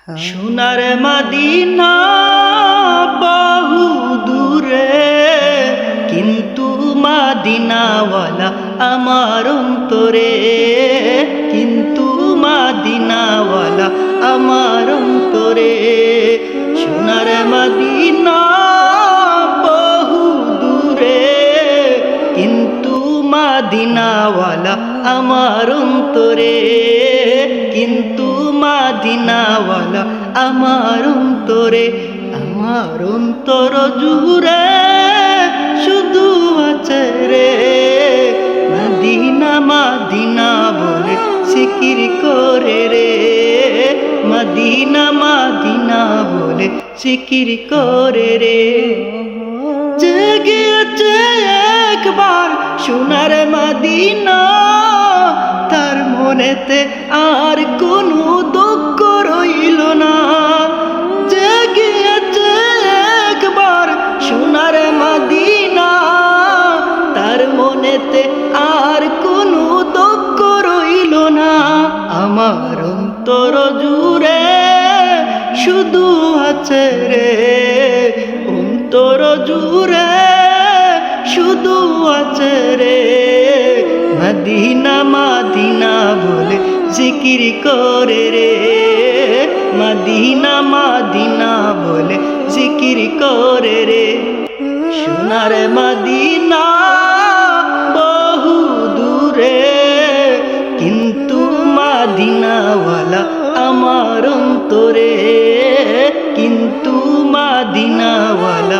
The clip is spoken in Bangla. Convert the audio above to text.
সোনার মদিনা বহু দূরে, কিন্তু মদিনাওয়ালা আমার অন্তরে, কিন্তু মদিনাওয়ালা আমার অন্তরে। সোনার মদিনা বহু দূরে, কিন্তু মদিনাওয়ালা আমার অন্তরে, কিন্তু মদিনাওয়ালা আমার অন্তরে। আমার অন্তর জুড়ে শুধু আছে রে মদিনা মদিনা বলে জিকির করে রে, মদিনা মদিনা বলে জিকির করে রে। জেগে আছে একবার সোনার মদিনা, তার মনেতে আর কোনো দুঃখ রইল না। জেগে আছে একবার সোনার মদিনা, তার মনেতে আর কোনো দুঃখ রইল না। আমার অন্তর জুড়ে শুধু আছে রে, অন্তর জুড়ে শুধু আছে রে মদিনা মদিনা বলে জিকির করে রে, মদিনা মদিনা বলে জিকির করে রে। সোনার মদিনা বহু দূরে, কিন্তু মদিনাওয়ালা আমার অন্তরে, কিন্তু মদিনাওয়ালা